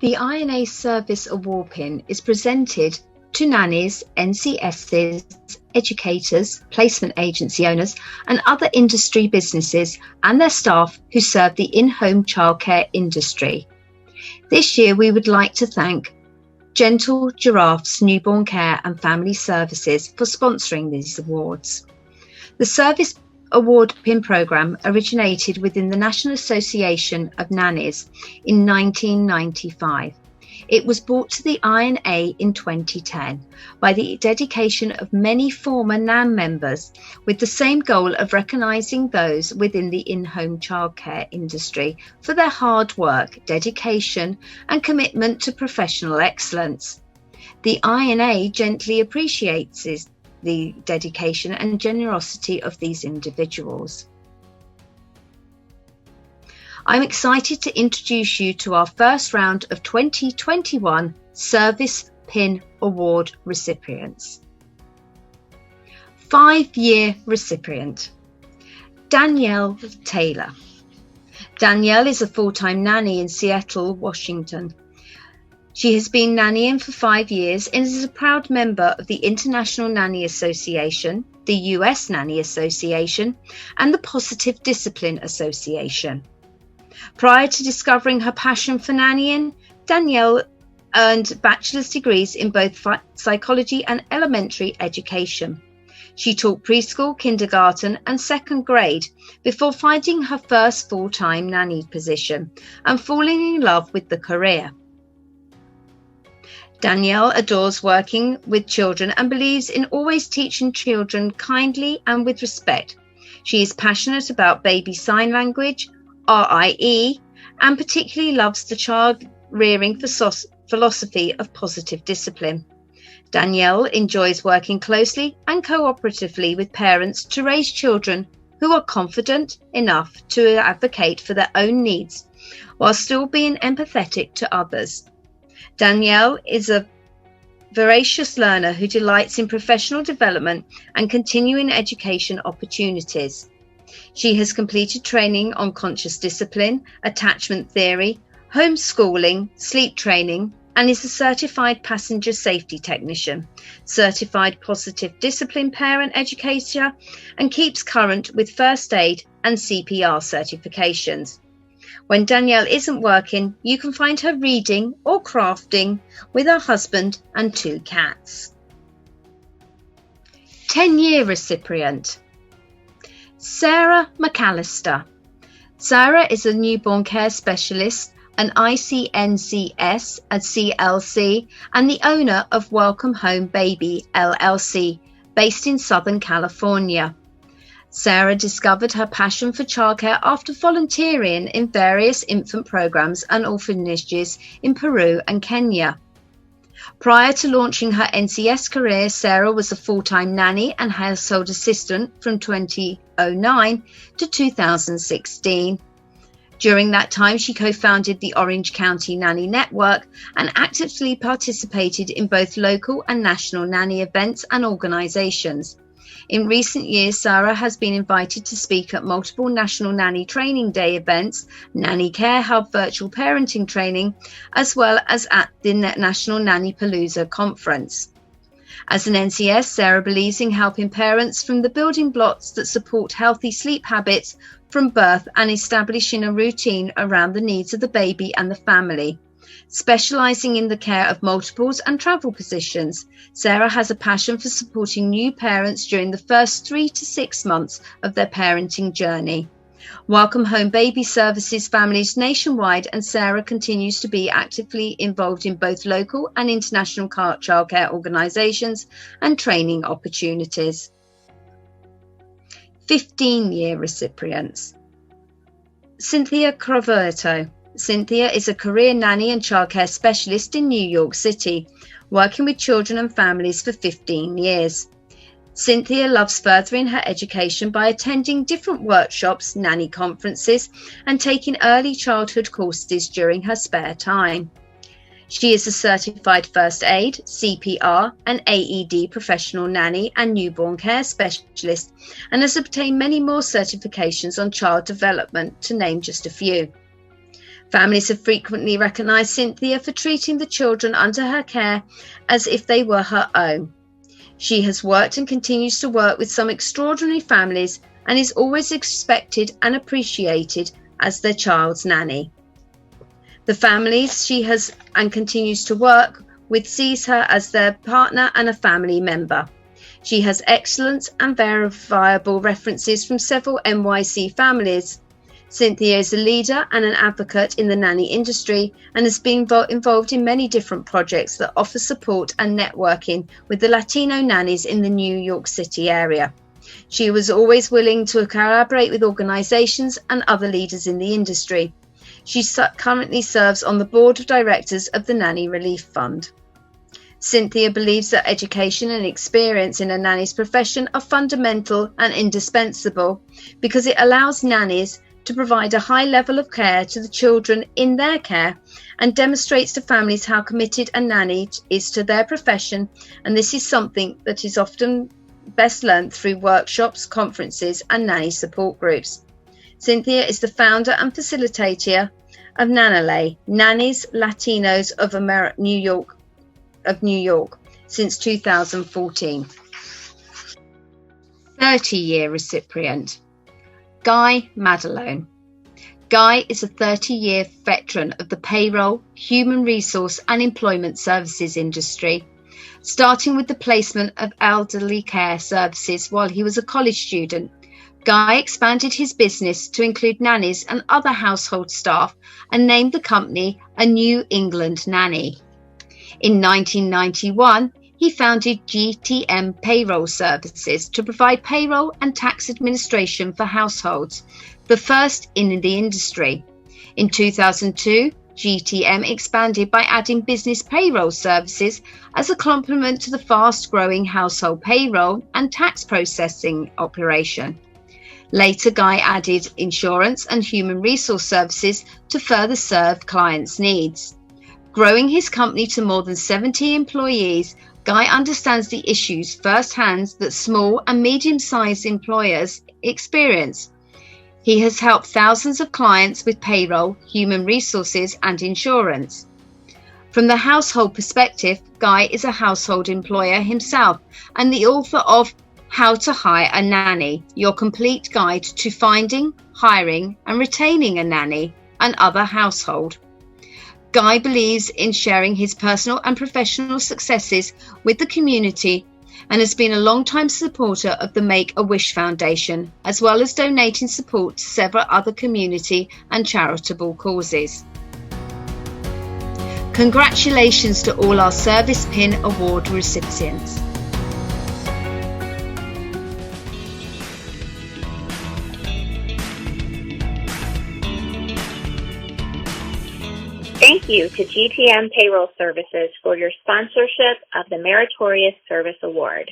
The INA Service Award pin is presented to nannies, NCSs, educators, placement agency owners and other industry businesses and their staff who serve the in-home childcare industry. This year we would like to thank Gentle Giraffe's Newborn Care and Family Services for sponsoring these awards. The Service Award pin programme originated within the National Association of Nannies in 1995. It was brought to the INA in 2010 by the dedication of many former NAN members with the same goal of recognising those within the in-home childcare industry for their hard work, dedication and commitment to professional excellence. The INA gently appreciates the dedication and generosity of these individuals. I'm excited to introduce you to our first round of 2021 Service Pin Award recipients. 5-year recipient, Danielle Taylor. Danielle is a full-time nanny in Seattle, Washington. She has been nannying for 5 years and is a proud member of the International Nanny Association, the US Nanny Association, and the Positive Discipline Association. Prior to discovering her passion for nannying, Danielle earned bachelor's degrees in both psychology and elementary education. She taught preschool, kindergarten and second grade before finding her first full-time nanny position and falling in love with the career. Danielle adores working with children and believes in always teaching children kindly and with respect. She is passionate about baby sign language, RIE, and particularly loves the child rearing philosophy of positive discipline. Danielle enjoys working closely and cooperatively with parents to raise children who are confident enough to advocate for their own needs while still being empathetic to others. Danielle is a voracious learner who delights in professional development and continuing education opportunities. She has completed training on conscious discipline, attachment theory, homeschooling, sleep training, and is a certified passenger safety technician, certified positive discipline parent educator, and keeps current with first aid and CPR certifications. When Danielle isn't working, you can find her reading or crafting with her husband and 2 cats. 10-year recipient, Sarah Mcallister. Sarah is a newborn care specialist, an ICNCS at CLC, and the owner of Welcome Home Baby LLC, based in Southern California. Sarah discovered her passion for childcare after volunteering in various infant programs and orphanages in Peru and Kenya. Prior to launching her NCS career, Sarah was a full-time nanny and household assistant from 2009 to 2016. During that time, she co-founded the Orange County Nanny Network and actively participated in both local and national nanny events and organizations. In recent years, Sarah has been invited to speak at multiple National Nanny Training Day events, Nanny Care Hub virtual parenting training, as well as at the National Nanny Palooza conference. As an NCS, Sarah believes in helping parents from the building blocks that support healthy sleep habits from birth and establishing a routine around the needs of the baby and the family. Specialising in the care of multiples and travel positions, Sarah has a passion for supporting new parents during the first 3 to 6 months of their parenting journey. Welcome Home Baby services families nationwide, and Sarah continues to be actively involved in both local and international childcare organisations and training opportunities. 15-year recipients. Cynthia Craverto. Cynthia is a career nanny and childcare specialist in New York City, working with children and families for 15 years. Cynthia loves furthering her education by attending different workshops, nanny conferences, and taking early childhood courses during her spare time. She is a certified first aid, CPR, and AED professional nanny and newborn care specialist, and has obtained many more certifications on child development, to name just a few. Families have frequently recognised Cynthia for treating the children under her care as if they were her own. She has worked and continues to work with some extraordinary families and is always respected and appreciated as their child's nanny. The families she has and continues to work with sees her as their partner and a family member. She has excellent and verifiable references from several NYC families. Cynthia is a leader and an advocate in the nanny industry and has been involved in many different projects that offer support and networking with the Latino nannies in the New York City area. She was always willing to collaborate with organizations and other leaders in the industry. She currently serves on the board of directors of the Nanny Relief Fund. Cynthia believes that education and experience in a nanny's profession are fundamental and indispensable because it allows nannies to provide a high level of care to the children in their care and demonstrates to families how committed a nanny is to their profession, and this is something that is often best learned through workshops, conferences and nanny support groups. Cynthia is the founder and facilitator of NANALE, Nannies Latinos of New York, since 2014. 30-year recipient, Guy Madelone. Guy is a 30-year veteran of the payroll, human resource and employment services industry, starting with the placement of elderly care services while he was a college student. Guy expanded his business to include nannies and other household staff and named the company a New England Nanny. In 1991, he founded GTM Payroll Services to provide payroll and tax administration for households, the first in the industry. In 2002, GTM expanded by adding business payroll services as a complement to the fast-growing household payroll and tax processing operation. Later, Guy added insurance and human resource services to further serve clients' needs. Growing his company to more than 70 employees, Guy understands the issues firsthand that small and medium-sized employers experience. He has helped thousands of clients with payroll, human resources, and insurance. From the household perspective, Guy is a household employer himself and the author of How to Hire a Nanny, your complete guide to finding, hiring, and retaining a nanny and other household. Guy believes in sharing his personal and professional successes with the community and has been a long-time supporter of the Make-A-Wish Foundation, as well as donating support to several other community and charitable causes. Congratulations to all our Service Pin Award recipients. Thank you to GTM Payroll Services for your sponsorship of the Meritorious Service Award.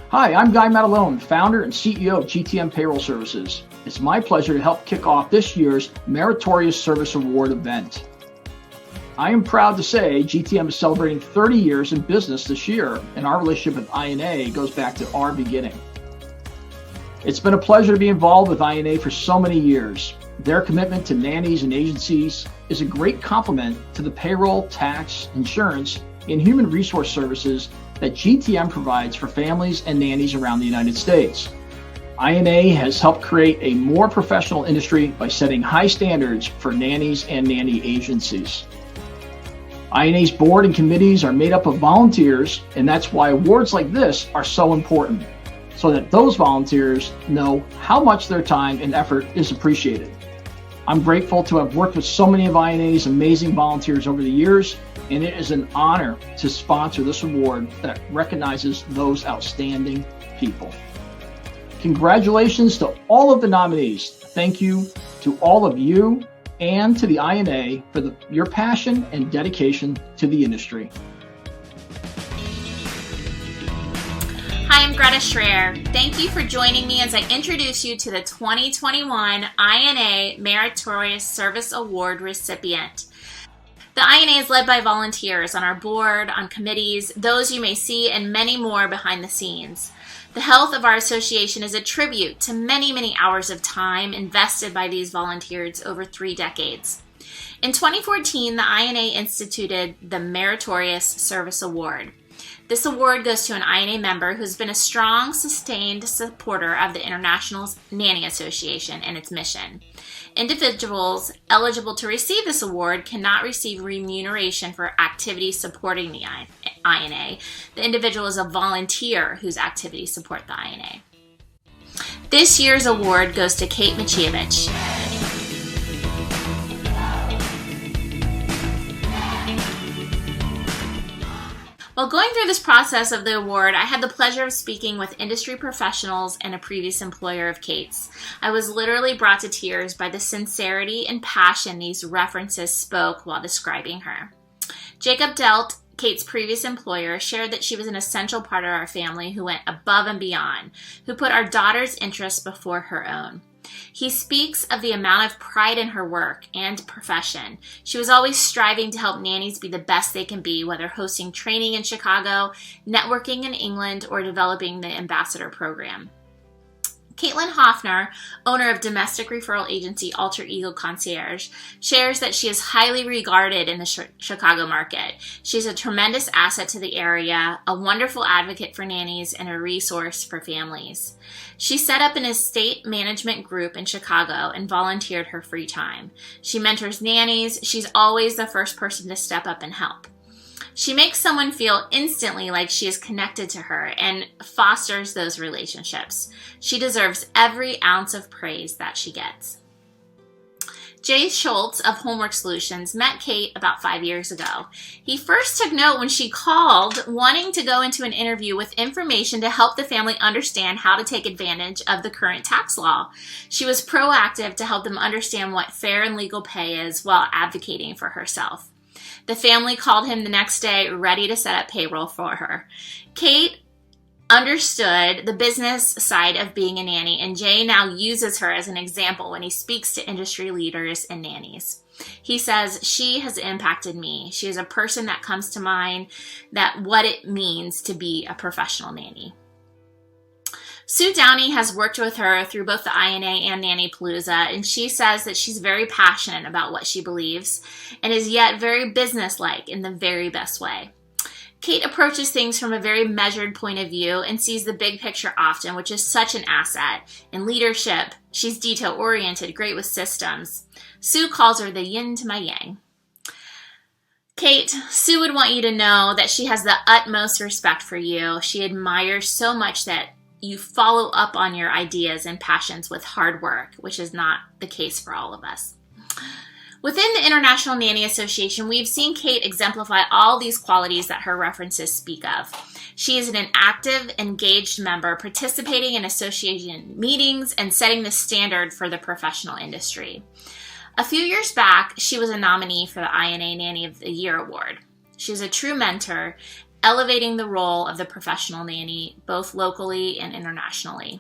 Hi, I'm Guy Madelone, founder and CEO of GTM Payroll Services. It's my pleasure to help kick off this year's Meritorious Service Award event. I am proud to say GTM is celebrating 30 years in business this year, and our relationship with INA goes back to our beginning. It's been a pleasure to be involved with INA for so many years. Their commitment to nannies and agencies is a great complement to the payroll, tax, insurance, and human resource services that GTM provides for families and nannies around the United States. INA has helped create a more professional industry by setting high standards for nannies and nanny agencies. INA's board and committees are made up of volunteers, and that's why awards like this are so important, so that those volunteers know how much their time and effort is appreciated. I'm grateful to have worked with so many of INA's amazing volunteers over the years, and it is an honor to sponsor this award that recognizes those outstanding people. Congratulations to all of the nominees. Thank you to all of you and to the INA for your passion and dedication to the industry. Hi, I'm Greta Schreier. Thank you for joining me as I introduce you to the 2021 INA Meritorious Service Award recipient. The INA is led by volunteers on our board, on committees, those you may see, and many more behind the scenes. The health of our association is a tribute to many, many hours of time invested by these volunteers over 3 decades. In 2014, the INA instituted the Meritorious Service Award. This award goes to an INA member who's been a strong, sustained supporter of the International Nanny Association and its mission. Individuals eligible to receive this award cannot receive remuneration for activities supporting the INA. The individual is a volunteer whose activities support the INA. This year's award goes to Kate Mcallister. While going through this process of the award, I had the pleasure of speaking with industry professionals and a previous employer of Kate's. I was literally brought to tears by the sincerity and passion these references spoke while describing her. Jacob Delt, Kate's previous employer, shared that she was an essential part of our family who went above and beyond, who put our daughter's interests before her own. He speaks of the amount of pride in her work and profession. She was always striving to help nannies be the best they can be, whether hosting training in Chicago, networking in England, or developing the ambassador program. Caitlyn Hoffner, owner of domestic referral agency Alter Ego Concierge, shares that she is highly regarded in the Chicago market. She's a tremendous asset to the area, a wonderful advocate for nannies, and a resource for families. She set up an estate management group in Chicago and volunteered her free time. She mentors nannies. She's always the first person to step up and help. She makes someone feel instantly like she is connected to her and fosters those relationships. She deserves every ounce of praise that she gets. Jay Schultz of Homework Solutions met Kate about 5 years ago. He first took note when she called, wanting to go into an interview with information to help the family understand how to take advantage of the current tax law. She was proactive to help them understand what fair and legal pay is while advocating for herself. The family called him the next day, ready to set up payroll for her. Kate understood the business side of being a nanny, and Jay now uses her as an example when he speaks to industry leaders and nannies. He says, "She has impacted me. She is a person that comes to mind, that what it means to be a professional nanny." Sue Downey has worked with her through both the INA and Nanny Palooza, and she says that she's very passionate about what she believes and is yet very businesslike in the very best way. Kate approaches things from a very measured point of view and sees the big picture often, which is such an asset. In leadership, she's detail-oriented, great with systems. Sue calls her the yin to my yang. Kate, Sue would want you to know that she has the utmost respect for you. She admires so much that you follow up on your ideas and passions with hard work, which is not the case for all of us. Within the International Nanny Association, we've seen Kate exemplify all these qualities that her references speak of. She is an active, engaged member, participating in association meetings and setting the standard for the professional industry. A few years back, she was a nominee for the INA Nanny of the Year Award. She's a true mentor, elevating the role of the professional nanny, both locally and internationally.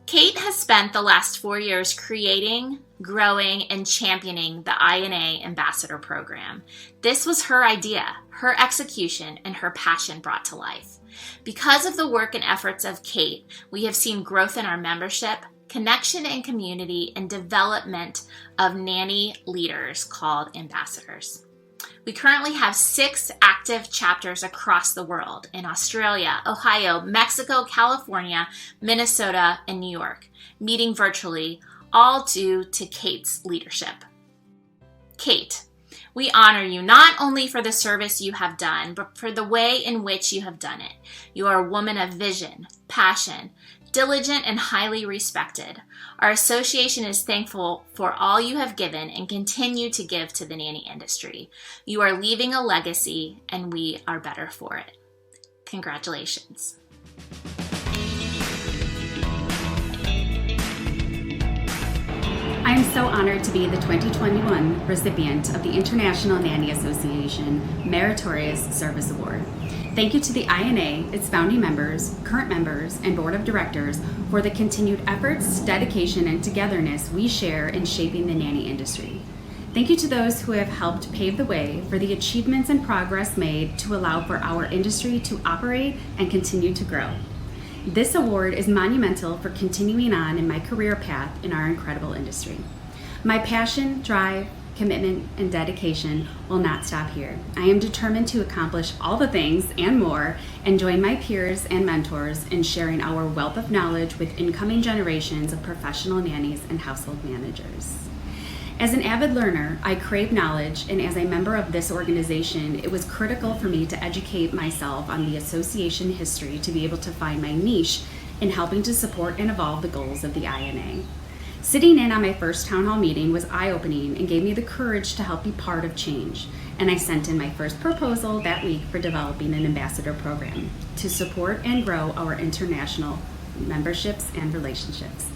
Kate has spent the last 4 years creating, growing, and championing the INA Ambassador Program. This was her idea, her execution, and her passion brought to life. Because of the work and efforts of Kate, we have seen growth in our membership, connection and community, and development of nanny leaders called ambassadors. We currently have 6 active chapters across the world in Australia, Ohio, Mexico, California, Minnesota, and New York, meeting virtually, all due to Kate's leadership. Kate, we honor you not only for the service you have done, but for the way in which you have done it. You are a woman of vision, passion, diligent, and highly respected. Our association is thankful for all you have given and continue to give to the nanny industry. You are leaving a legacy, and we are better for it. Congratulations. I am so honored to be the 2021 recipient of the International Nanny Association Meritorious Service Award. Thank you to the INA, its founding members, current members, and board of directors for the continued efforts, dedication, and togetherness we share in shaping the nanny industry. Thank you to those who have helped pave the way for the achievements and progress made to allow for our industry to operate and continue to grow. This award is monumental for continuing on in my career path in our incredible industry. My passion, drive, commitment, and dedication will not stop here. I am determined to accomplish all the things and more and join my peers and mentors in sharing our wealth of knowledge with incoming generations of professional nannies and household managers. As an avid learner, I crave knowledge, and as a member of this organization, it was critical for me to educate myself on the association history to be able to find my niche in helping to support and evolve the goals of the INA. Sitting in on my first town hall meeting was eye-opening and gave me the courage to help be part of change, and I sent in my first proposal that week for developing an ambassador program to support and grow our international memberships and relationships.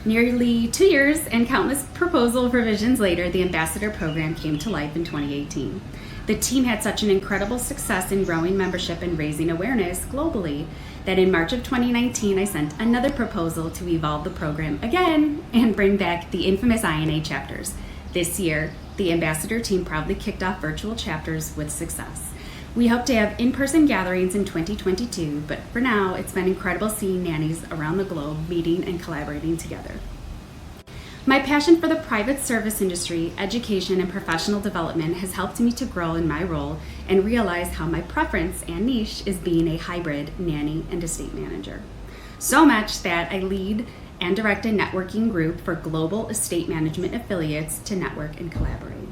Nearly 2 years and countless proposal revisions later, the ambassador program came to life in 2018. The team had such an incredible success in growing membership and raising awareness globally that in March of 2019, I sent another proposal to evolve the program again and bring back the infamous INA chapters. This year, the ambassador team proudly kicked off virtual chapters with success. We hope to have in-person gatherings in 2022, but for now, it's been incredible seeing nannies around the globe meeting and collaborating together. My passion for the private service industry, education, and professional development has helped me to grow in my role and realize how my preference and niche is being a hybrid nanny and estate manager. So much that I lead and direct a networking group for global estate management affiliates to network and collaborate.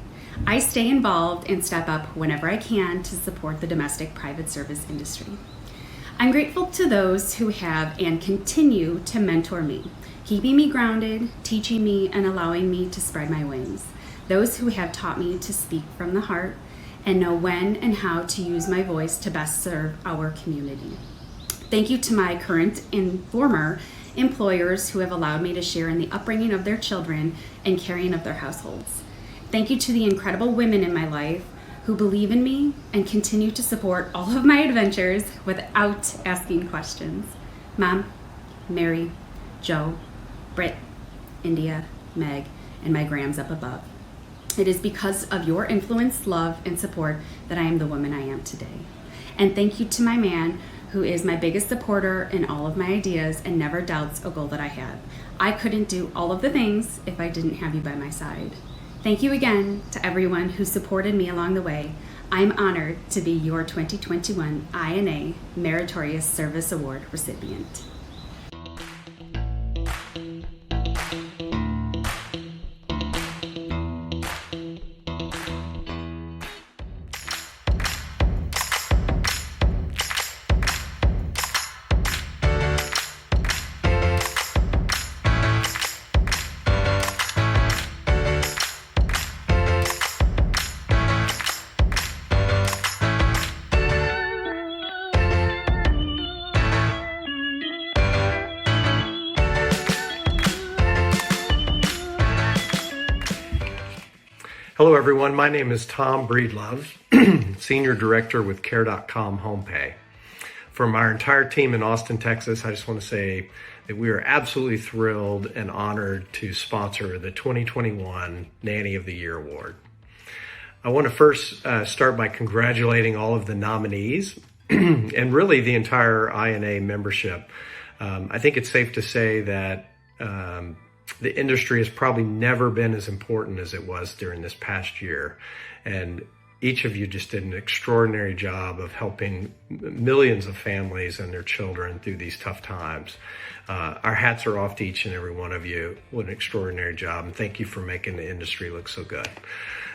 I stay involved and step up whenever I can to support the domestic private service industry. I'm grateful to those who have and continue to mentor me, keeping me grounded, teaching me, and allowing me to spread my wings. Those who have taught me to speak from the heart and know when and how to use my voice to best serve our community. Thank you to my current and former employers who have allowed me to share in the upbringing of their children and caring of their households. Thank you to the incredible women in my life who believe in me and continue to support all of my adventures without asking questions. Mom, Mary, Joe, Britt, India, Meg, and my Grams up above. It is because of your influence, love, and support that I am the woman I am today. And thank you to my man, who is my biggest supporter in all of my ideas and never doubts a goal that I have. I couldn't do all of the things if I didn't have you by my side. Thank you again to everyone who supported me along the way. I'm honored to be your 2021 INA Meritorious Service Award recipient. Hello everyone, my name is Tom Breedlove, Senior Director with Care.com HomePay. From our entire team in Austin, Texas, I just want to say that we are absolutely thrilled and honored to sponsor the 2021 Nanny of the Year Award. I want to first start by congratulating all of the nominees and really the entire INA membership. I think it's safe to say that the industry has probably never been as important as it was during this past year. And each of you just did an extraordinary job of helping millions of families and their children through these tough times. Our hats are off to each and every one of you. What an extraordinary job. And thank you for making the industry look so good.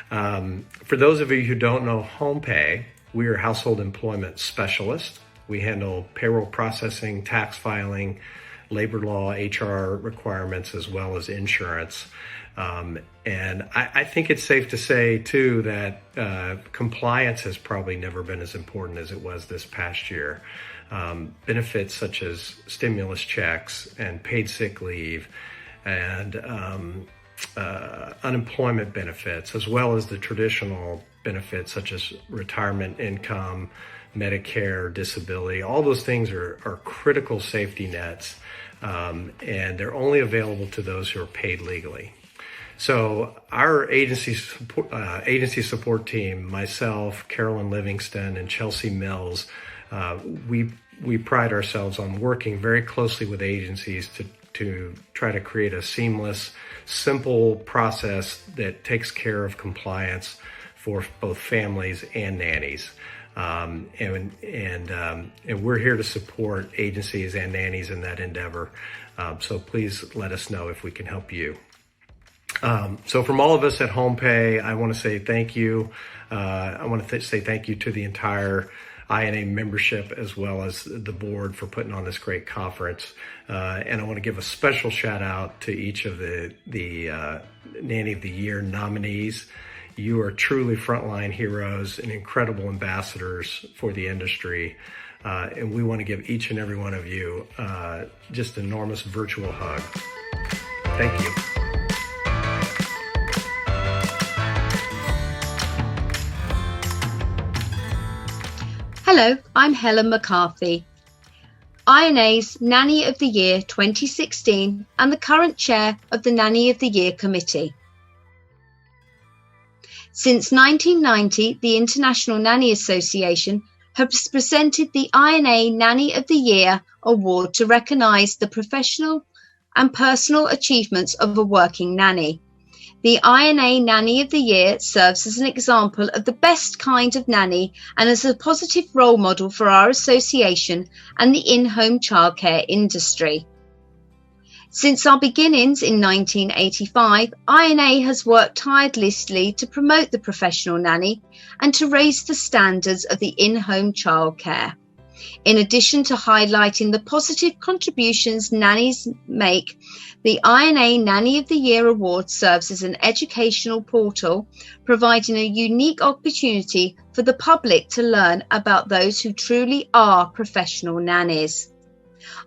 For those of you who don't know HomePay, we are household employment specialists. We handle payroll processing, tax filing, labor law, HR requirements, as well as insurance. And I think it's safe to say, too, that compliance has probably never been as important as it was this past year. Benefits such as stimulus checks and paid sick leave and unemployment benefits, as well as the traditional benefits such as retirement income, Medicare, disability, all those things are critical safety nets. And they're only available to those who are paid legally. So our agency support team, myself, Carolyn Livingston, and Chelsea Mills, we pride ourselves on working very closely with agencies to try to create a seamless, simple process that takes care of compliance for both families and nannies. And we're here to support agencies and nannies in that endeavor. So please let us know if we can help you. So from all of us at HomePay, I want to say thank you. I want to say thank you to the entire INA membership as well as the board for putting on this great conference. And I want to give a special shout out to each of the Nanny of the Year nominees. You are truly frontline heroes and incredible ambassadors for the industry. And we want to give each and every one of you just an enormous virtual hug. Thank you. Hello, I'm Helen McCarthy, INA's Nanny of the Year 2016 and the current chair of the Nanny of the Year Committee. Since 1990, the International Nanny Association has presented the INA Nanny of the Year Award to recognise the professional and personal achievements of a working nanny. The INA Nanny of the Year serves as an example of the best kind of nanny and as a positive role model for our association and the in-home childcare industry. Since our beginnings in 1985, INA has worked tirelessly to promote the professional nanny and to raise the standards of the in-home childcare. In addition to highlighting the positive contributions nannies make, the INA Nanny of the Year Award serves as an educational portal, providing a unique opportunity for the public to learn about those who truly are professional nannies.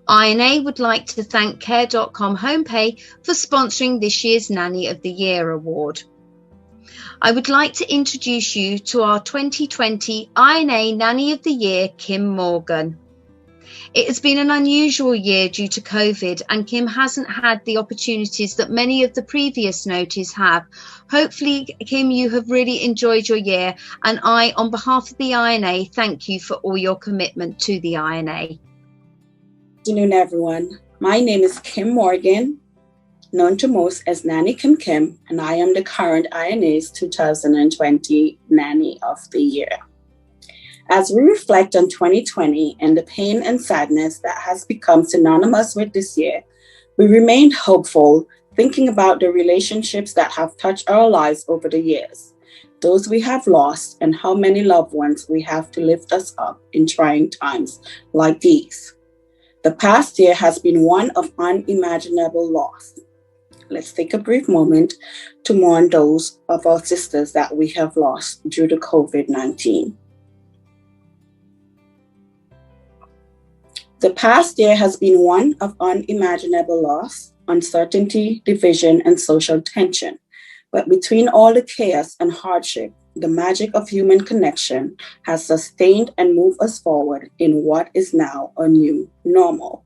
INA would like to thank Care.com HomePay for sponsoring this year's Nanny of the Year Award. I would like to introduce you to our 2020 INA Nanny of the Year, Kim Morgan. It has been an unusual year due to COVID, and Kim hasn't had the opportunities that many of the previous noties have. Hopefully, Kim, you have really enjoyed your year, and I, on behalf of the INA, thank you for all your commitment to the INA. Good afternoon, everyone. My name is Kim Morgan, known to most as Nanny Kim Kim, and I am the current INA's 2020 Nanny of the Year. As we reflect on 2020 and the pain and sadness that has become synonymous with this year, we remain hopeful, thinking about the relationships that have touched our lives over the years, those we have lost, and how many loved ones we have to lift us up in trying times like these. The past year has been one of unimaginable loss. Let's take a brief moment to mourn those of our sisters that we have lost due to COVID-19. The past year has been one of unimaginable loss, uncertainty, division, and social tension. But between all the chaos and hardship, the magic of human connection has sustained and moved us forward in what is now a new normal.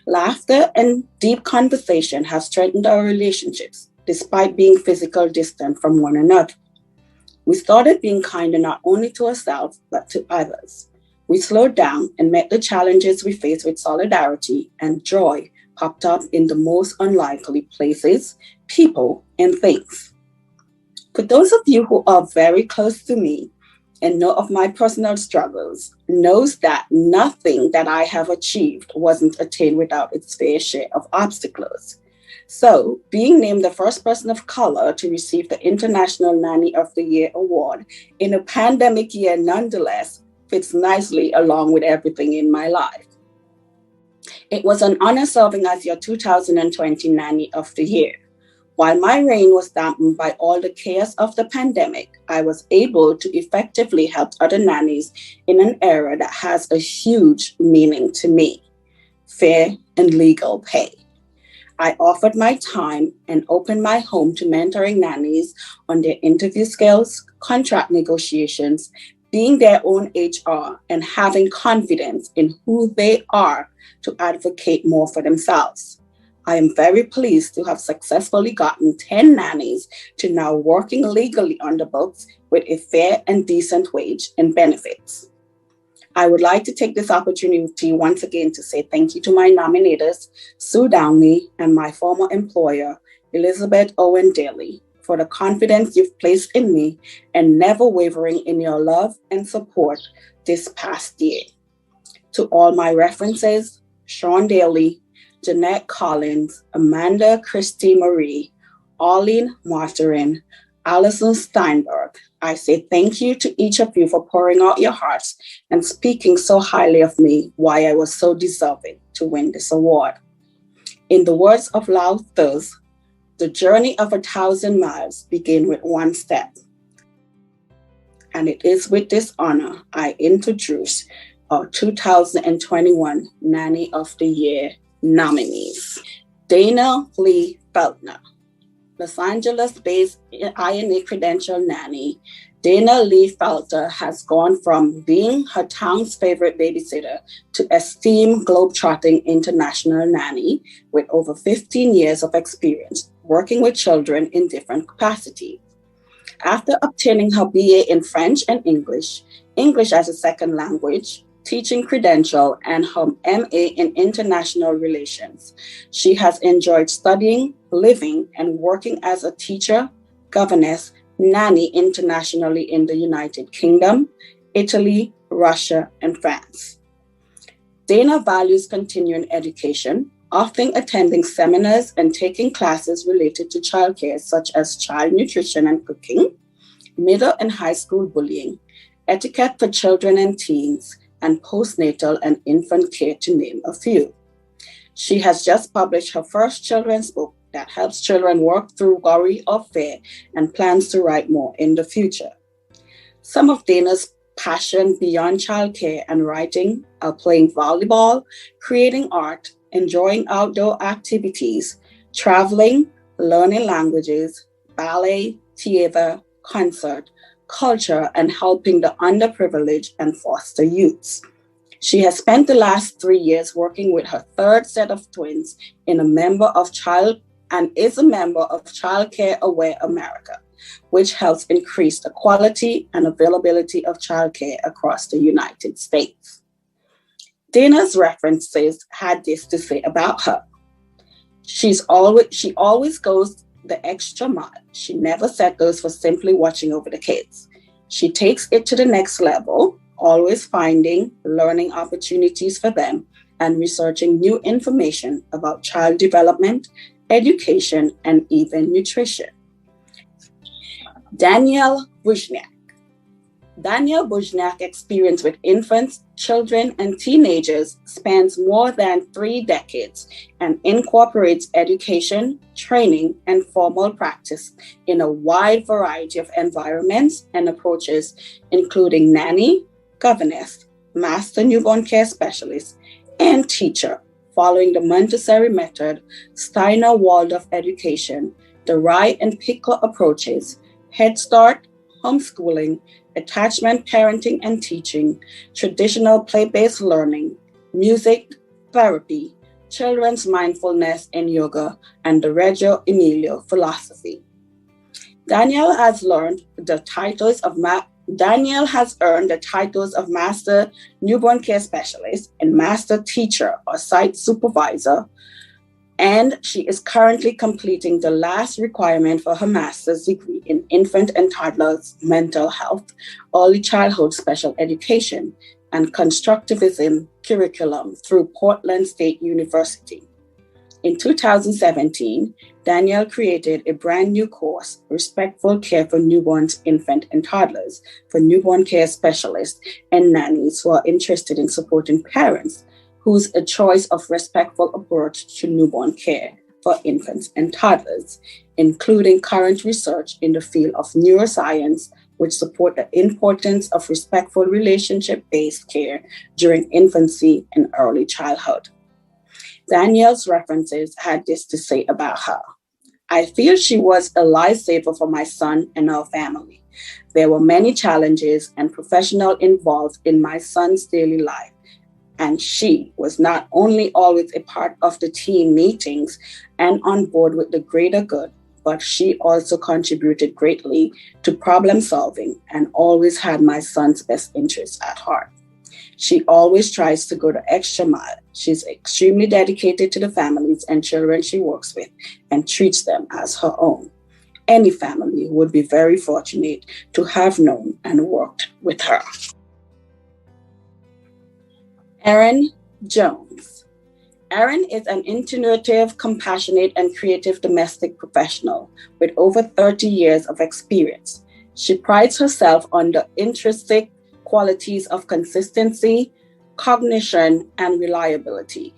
Laughter and deep conversation have strengthened our relationships, despite being physically distant from one another. We started being kinder not only to ourselves, but to others. We slowed down and met the challenges we face with solidarity, and joy popped up in the most unlikely places, people, and things. For those of you who are very close to me and know of my personal struggles, knows that nothing that I have achieved wasn't attained without its fair share of obstacles. So, being named the first person of color to receive the International Nanny of the Year Award in a pandemic year nonetheless fits nicely along with everything in my life. It was an honor serving as your 2020 Nanny of the Year. While my reign was dampened by all the chaos of the pandemic, I was able to effectively help other nannies in an era that has a huge meaning to me: fair and legal pay. I offered my time and opened my home to mentoring nannies on their interview skills, contract negotiations, being their own HR, and having confidence in who they are to advocate more for themselves. I am very pleased to have successfully gotten 10 nannies to now working legally on the books with a fair and decent wage and benefits. I would like to take this opportunity once again to say thank you to my nominators, Sue Downey, and my former employer, Elizabeth Owen Daly, for the confidence you've placed in me and never wavering in your love and support this past year. To all my references, Sean Daly, Jeanette Collins, Amanda Christie Marie, Arlene Martarin, Allison Steinberg, I say thank you to each of you for pouring out your hearts and speaking so highly of me, why I was so deserving to win this award. In the words of Lao Tzu, the journey of 1,000 miles begins with one step. And it is with this honor I introduce our 2021 Nanny of the Year nominees. Dana Lee Feltner. Los Angeles-based INA credentialed nanny, Dana Lee Feltner has gone from being her town's favorite babysitter to esteemed globe-trotting international nanny with over 15 years of experience working with children in different capacities. After obtaining her BA in French and English, English as a second language, teaching credential, and her MA in International Relations, she has enjoyed studying, living, and working as a teacher, governess, nanny internationally in the United Kingdom, Italy, Russia, and France. Dana values continuing education, often attending seminars and taking classes related to childcare, such as child nutrition and cooking, middle and high school bullying, etiquette for children and teens, and postnatal and infant care, to name a few. She has just published her first children's book that helps children work through worry or fear and plans to write more in the future. Some of Dana's passion beyond childcare and writing are playing volleyball, creating art, enjoying outdoor activities, traveling, learning languages, ballet, theater, concert, culture, and helping the underprivileged and foster youths. She has spent the last 3 years working with her third set of twins is a member of Child Care Aware America, which helps increase the quality and availability of childcare across the United States. Dana's references had this to say about her. She always goes the extra mile. She never settles for simply watching over the kids. She takes it to the next level, always finding learning opportunities for them and researching new information about child development, education, and even nutrition. Danielle Wizniak. Danielle Wizniak's experience with infants, children, and teenagers spans more than 3 decades and incorporates education, training, and formal practice in a wide variety of environments and approaches, including nanny, governess, master newborn care specialist, and teacher, following the Montessori method, Steiner Waldorf education, the Rye and Pickle approaches, Head Start, homeschooling, attachment parenting and teaching, traditional play-based learning, music, therapy, children's mindfulness and yoga, and the Reggio Emilia philosophy. Danielle has earned the titles of Master Newborn Care Specialist and Master Teacher or Site Supervisor, and she is currently completing the last requirement for her master's degree in infant and toddlers mental health, early childhood special education, and constructivism curriculum through Portland State University. In 2017, Danielle created a brand new course, Respectful Care for Newborns, Infant, and Toddlers, for newborn care specialists and nannies who are interested in supporting parents whose a choice of respectful approach to newborn care for infants and toddlers, including current research in the field of neuroscience, which support the importance of respectful relationship-based care during infancy and early childhood. Danielle's references had this to say about her. I feel she was a lifesaver for my son and our family. There were many challenges and professionals involved in my son's daily life, and she was not only always a part of the team meetings and on board with the greater good, but she also contributed greatly to problem solving and always had my son's best interests at heart. She always tries to go the extra mile. She's extremely dedicated to the families and children she works with and treats them as her own. Any family would be very fortunate to have known and worked with her. Erin Jones. Erin is an intuitive, compassionate, and creative domestic professional with over 30 years of experience. She prides herself on the intrinsic qualities of consistency, cognition, and reliability.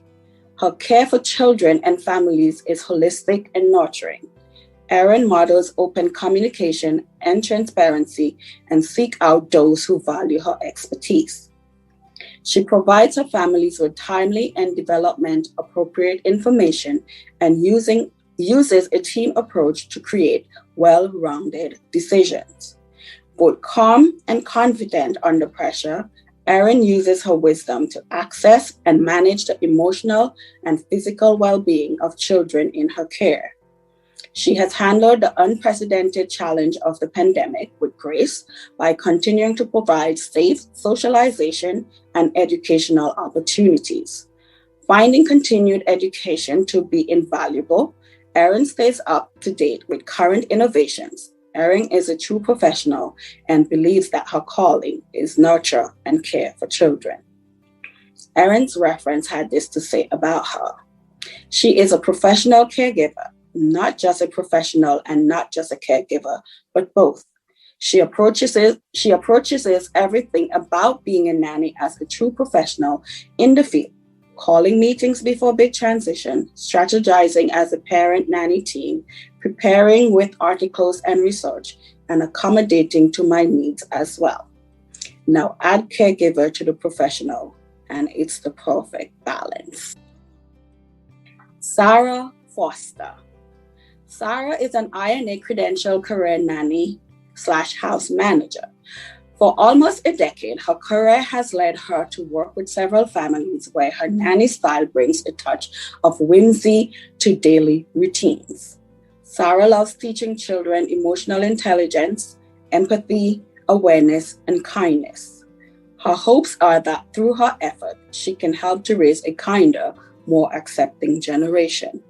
Her care for children and families is holistic and nurturing. Erin models open communication and transparency and seeks out those who value her expertise. She provides her families with timely and development-appropriate information and uses a team approach to create well-rounded decisions. Both calm and confident under pressure, Erin uses her wisdom to access and manage the emotional and physical well-being of children in her care. She has handled the unprecedented challenge of the pandemic with grace by continuing to provide safe socialization and educational opportunities. Finding continued education to be invaluable, Erin stays up to date with current innovations. Erin is a true professional and believes that her calling is nurture and care for children. Erin's reference had this to say about her. She is a professional caregiver, not just a professional and not just a caregiver, but both. She approaches everything about being a nanny as a true professional in the field, calling meetings before big transition, strategizing as a parent-nanny team, preparing with articles and research, and accommodating to my needs as well. Now add caregiver to the professional, and it's the perfect balance. Sarah Foster. Sarah is an INA credentialed career nanny / house manager. For almost a decade, her career has led her to work with several families where her nanny style brings a touch of whimsy to daily routines. Sarah loves teaching children emotional intelligence, empathy, awareness, and kindness. Her hopes are that through her effort, she can help to raise a kinder, more accepting generation.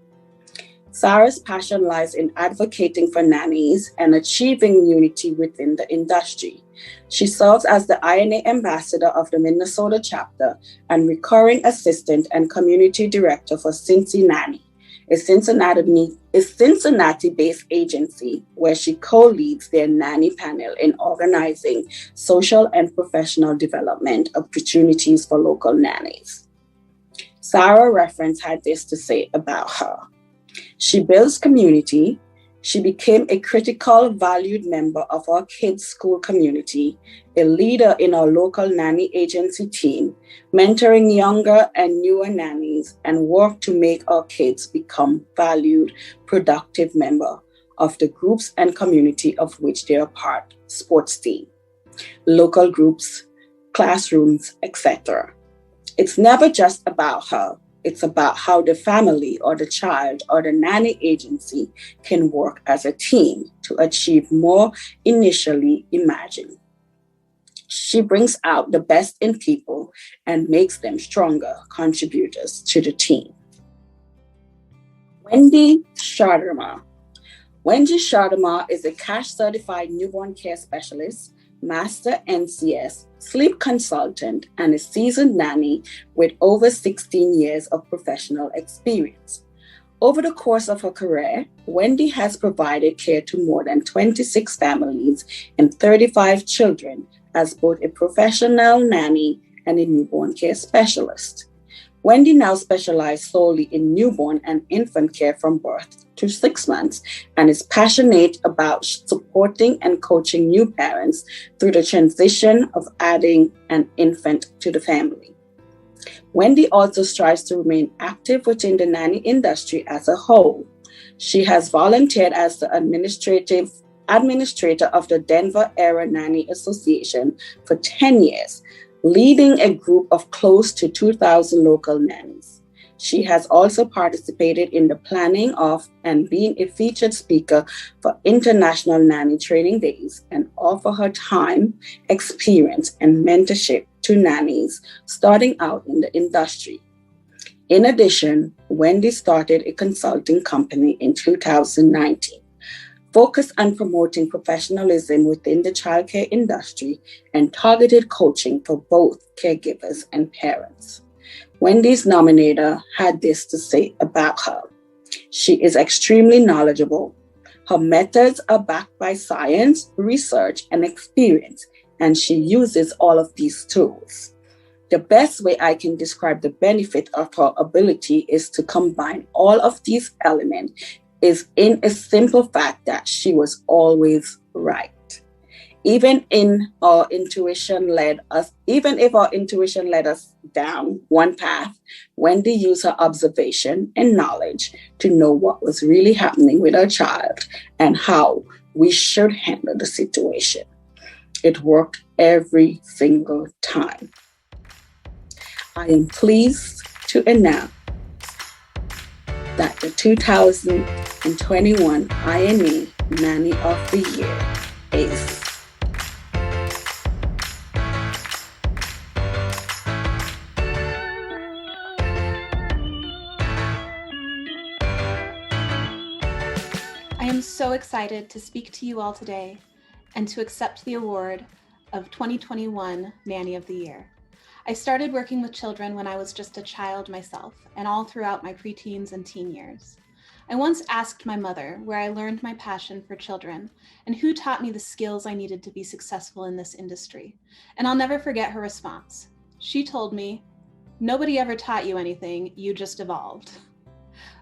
Sarah's passion lies in advocating for nannies and achieving unity within the industry. She serves as the INA ambassador of the Minnesota chapter and recurring assistant and community director for Cynthia Nanny, a Cincinnati-based agency where she co-leads their nanny panel in organizing social and professional development opportunities for local nannies. Sarah reference had this to say about her. She builds community. She became a critical, valued member of our kids' school community, a leader in our local nanny agency team, mentoring younger and newer nannies, and work to make our kids become valued, productive member of the groups and community of which they are part, sports team, local groups, classrooms, etc. It's never just about her. It's about how the family or the child or the nanny agency can work as a team to achieve more initially imagined. She brings out the best in people and makes them stronger contributors to the team. Wendy Sharma. Wendy Sharma is a CASH-certified newborn care specialist, master NCS, sleep consultant, and a seasoned nanny with over 16 years of professional experience. Over the course of her career, Wendy has provided care to more than 26 families and 35 children as both a professional nanny and a newborn care specialist. Wendy now specializes solely in newborn and infant care from birth to 6 months and is passionate about supporting and coaching new parents through the transition of adding an infant to the family. Wendy also strives to remain active within the nanny industry as a whole. She has volunteered as the administrator of the Denver Area Nanny Association for 10 years, leading a group of close to 2,000 local nannies. She has also participated in the planning of and being a featured speaker for International Nanny Training Days and offer her time, experience, and mentorship to nannies starting out in the industry. In addition, Wendy started a consulting company in 2019, focused on promoting professionalism within the childcare industry and targeted coaching for both caregivers and parents. Wendy's nominator had this to say about her. She is extremely knowledgeable. Her methods are backed by science, research, and experience, and she uses all of these tools. The best way I can describe the benefit of her ability is to combine all of these elements is in a simple fact that she was always right. Even if our intuition led us down one path, Wendy used her observation and knowledge to know what was really happening with her child and how we should handle the situation. It worked every single time. I am pleased to announce that the 2021 INA Nanny of the Year is I am so excited to speak to you all today and to accept the award of 2021 Nanny of the Year. I started working with children when I was just a child myself and all throughout my preteens and teen years. I once asked my mother where I learned my passion for children and who taught me the skills I needed to be successful in this industry, and I'll never forget her response. She told me, "Nobody ever taught you anything, you just evolved."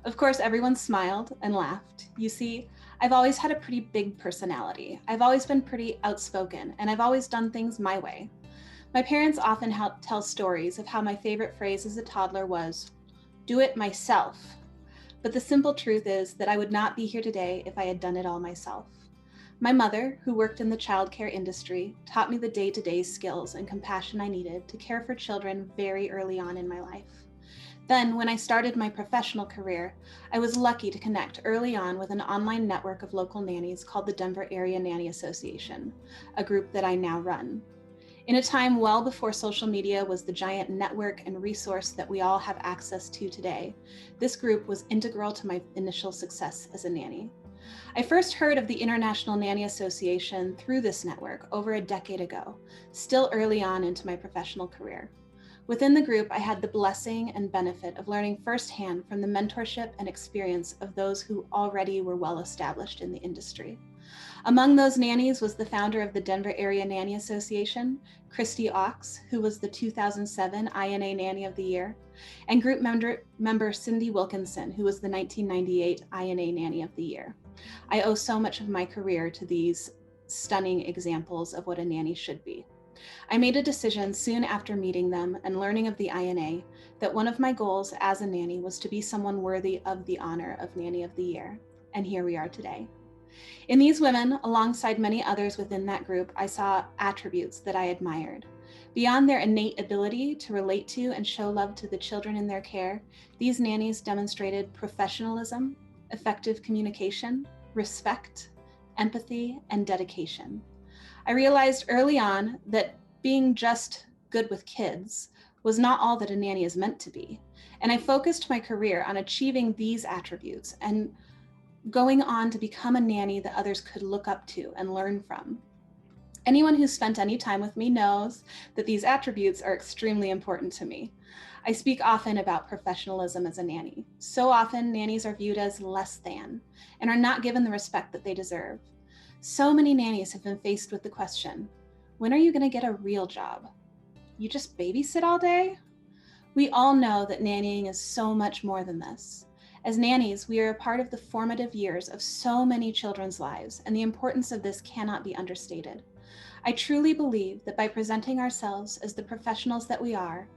Of course, everyone smiled and laughed. You see, I've always had a pretty big personality. I've always been pretty outspoken, and I've always done things my way. My parents often tell stories of how my favorite phrase as a toddler was, "Do it myself." But the simple truth is that I would not be here today if I had done it all myself. My mother, who worked in the childcare industry, taught me the day-to-day skills and compassion I needed to care for children very early on in my life. Then, when I started my professional career, I was lucky to connect early on with an online network of local nannies called the Denver Area Nanny Association, a group that I now run. In a time well before social media was the giant network and resource that we all have access to today, this group was integral to my initial success as a nanny. I first heard of the International Nanny Association through this network over a decade ago, still early on into my professional career. Within the group, I had the blessing and benefit of learning firsthand from the mentorship and experience of those who already were well established in the industry. Among those nannies was the founder of the Denver Area Nanny Association, Christy Ox, who was the 2007 INA Nanny of the Year, and group member Cindy Wilkinson, who was the 1998 INA Nanny of the Year. I owe so much of my career to these stunning examples of what a nanny should be. I made a decision soon after meeting them and learning of the INA that one of my goals as a nanny was to be someone worthy of the honor of Nanny of the Year, and here we are today. In these women, alongside many others within that group, I saw attributes that I admired. Beyond their innate ability to relate to and show love to the children in their care, these nannies demonstrated professionalism, effective communication, respect, empathy, and dedication. I realized early on that being just good with kids was not all that a nanny is meant to be, and I focused my career on achieving these attributes and going on to become a nanny that others could look up to and learn from. Anyone who's spent any time with me knows that these attributes are extremely important to me. I speak often about professionalism as a nanny. So often, nannies are viewed as less than and are not given the respect that they deserve. So many nannies have been faced with the question, when are you going to get a real job? You just babysit all day? We all know that nannying is so much more than this. As nannies, we are a part of the formative years of so many children's lives, and the importance of this cannot be understated. I truly believe that by presenting ourselves as the professionals that we are,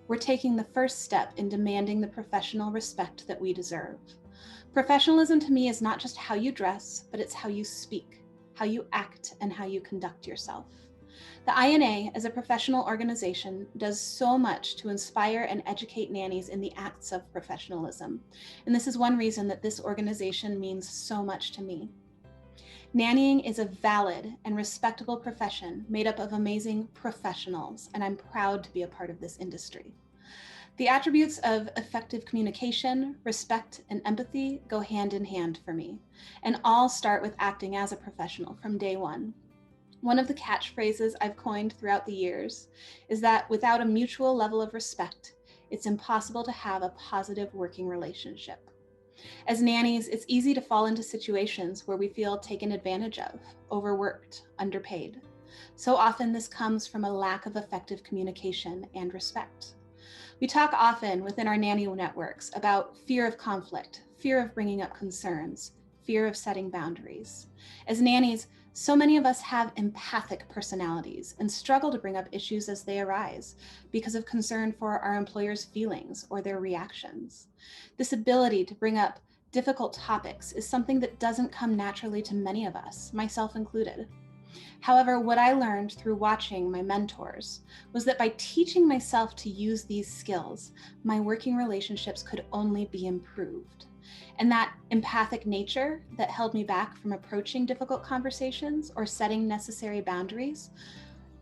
we're taking the first step in demanding the professional respect that we deserve. Professionalism to me is not just how you dress, but it's how you speak, how you act, and how you conduct yourself. The INA, as a professional organization, does so much to inspire and educate nannies in the acts of professionalism, and this is one reason that this organization means so much to me. Nannying is a valid and respectable profession made up of amazing professionals, and I'm proud to be a part of this industry. The attributes of effective communication, respect, and empathy go hand in hand for me, and all start with acting as a professional from day one. One of the catchphrases I've coined throughout the years is that without a mutual level of respect, it's impossible to have a positive working relationship. As nannies, it's easy to fall into situations where we feel taken advantage of, overworked, underpaid. So often this comes from a lack of effective communication and respect. We talk often within our nanny networks about fear of conflict, fear of bringing up concerns, fear of setting boundaries. As nannies, so many of us have empathic personalities and struggle to bring up issues as they arise because of concern for our employers' feelings or their reactions. This ability to bring up difficult topics is something that doesn't come naturally to many of us, myself included. However, what I learned through watching my mentors was that by teaching myself to use these skills, my working relationships could only be improved. And that empathic nature that held me back from approaching difficult conversations or setting necessary boundaries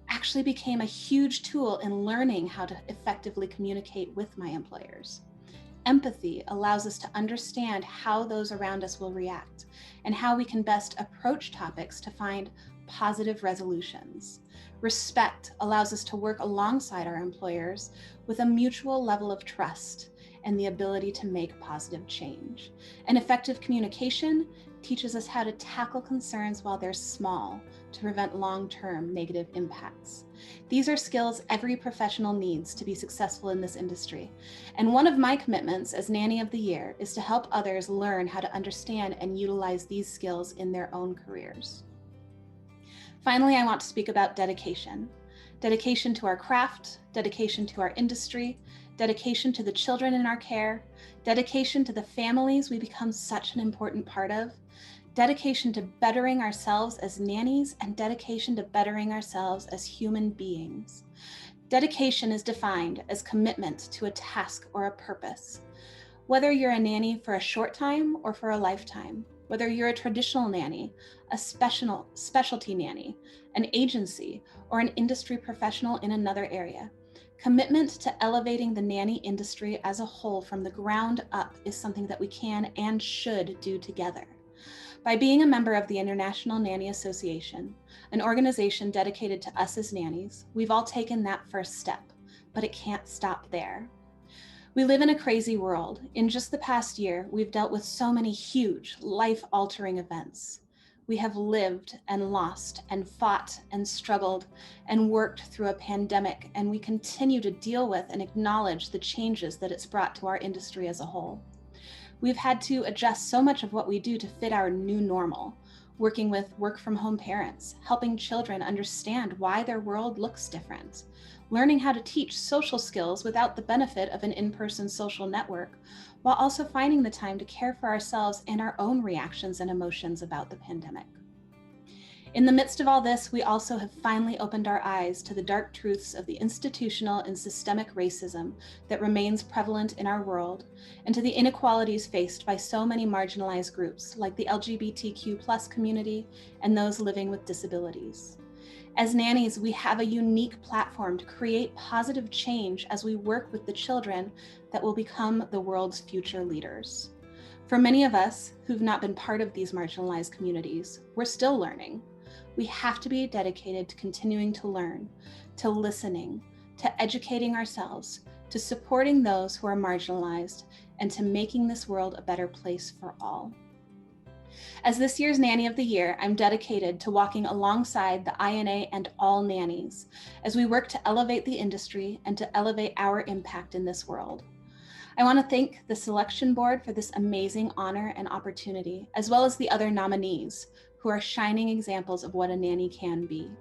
actually became a huge tool in learning how to effectively communicate with my employers. Empathy allows us to understand how those around us will react and how we can best approach topics to find positive resolutions. Respect allows us to work alongside our employers with a mutual level of trust and the ability to make positive change. And effective communication teaches us how to tackle concerns while they're small to prevent long-term negative impacts. These are skills every professional needs to be successful in this industry. And one of my commitments as Nanny of the Year is to help others learn how to understand and utilize these skills in their own careers. Finally, I want to speak about dedication. Dedication to our craft, dedication to our industry, dedication to the children in our care, dedication to the families we become such an important part of, dedication to bettering ourselves as nannies, and dedication to bettering ourselves as human beings. Dedication is defined as commitment to a task or a purpose. Whether you're a nanny for a short time or for a lifetime, whether you're a traditional nanny, a specialty nanny, an agency, or an industry professional in another area, commitment to elevating the nanny industry as a whole from the ground up is something that we can and should do together. By being a member of the International Nanny Association, an organization dedicated to us as nannies, we've all taken that first step, but it can't stop there. We live in a crazy world. In just the past year, we've dealt with so many huge, life-altering events. We have lived and lost and fought and struggled and worked through a pandemic, and we continue to deal with and acknowledge the changes that it's brought to our industry as a whole. We've had to adjust so much of what we do to fit our new normal, working with work-from-home parents, helping children understand why their world looks different, learning how to teach social skills without the benefit of an in-person social network, while also finding the time to care for ourselves and our own reactions and emotions about the pandemic. In the midst of all this, we also have finally opened our eyes to the dark truths of the institutional and systemic racism that remains prevalent in our world, and to the inequalities faced by so many marginalized groups like the LGBTQ+ community and those living with disabilities. As nannies, we have a unique platform to create positive change as we work with the children that will become the world's future leaders. For many of us who've not been part of these marginalized communities, we're still learning. We have to be dedicated to continuing to learn, to listening, to educating ourselves, to supporting those who are marginalized, and to making this world a better place for all. As this year's Nanny of the Year, I'm dedicated to walking alongside the INA and all nannies as we work to elevate the industry and to elevate our impact in this world. I want to thank the selection board for this amazing honor and opportunity, as well as the other nominees who are shining examples of what a nanny can be.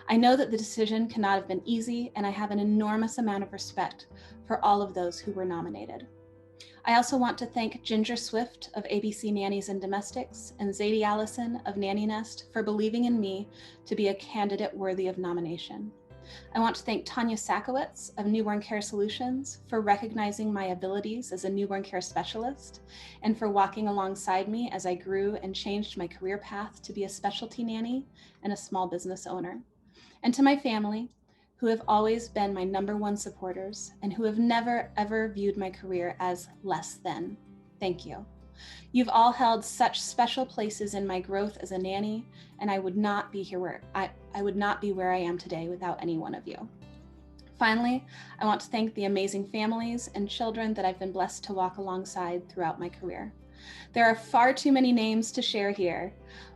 I know that the decision cannot have been easy, and I have an enormous amount of respect for all of those who were nominated. I also want to thank Ginger Swift of ABC Nannies and Domestics and Zadie Allison of Nanny Nest for believing in me to be a candidate worthy of nomination. I want to thank Tanya Sakowitz of Newborn Care Solutions for recognizing my abilities as a newborn care specialist and for walking alongside me as I grew and changed my career path to be a specialty nanny and a small business owner. And to my family, who have always been my #1 supporters and who have never, ever viewed my career as less than. Thank you. You've all held such special places in my growth as a nanny, and I would not be where I am today without any one of you. Finally, I want to thank the amazing families and children that I've been blessed to walk alongside throughout my career. There are far too many names to share here,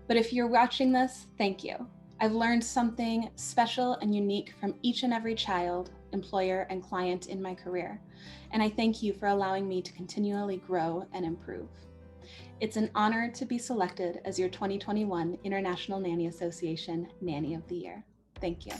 but if you're watching this, thank you. I've learned something special and unique from each and every child, employer, and client in my career, and I thank you for allowing me to continually grow and improve. It's an honor to be selected as your 2021 International Nanny Association Nanny of the Year. Thank you.